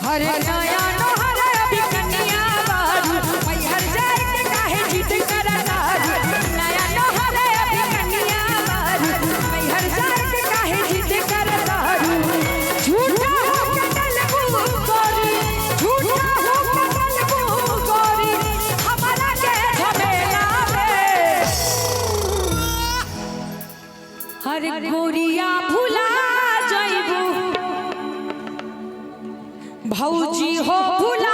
हरे नया नोहर अभी कन्या बारू मैहर जाए के काहे जिद करता नया नोहर अभी कन्या बारू मैहर जाए के काहे जिद करता झूठा हो के डलबू गोरी झूठा हो के डलबू गोरी हमारा के झमेला में हर गोरिया भुला जाइबू भौजी हो भुला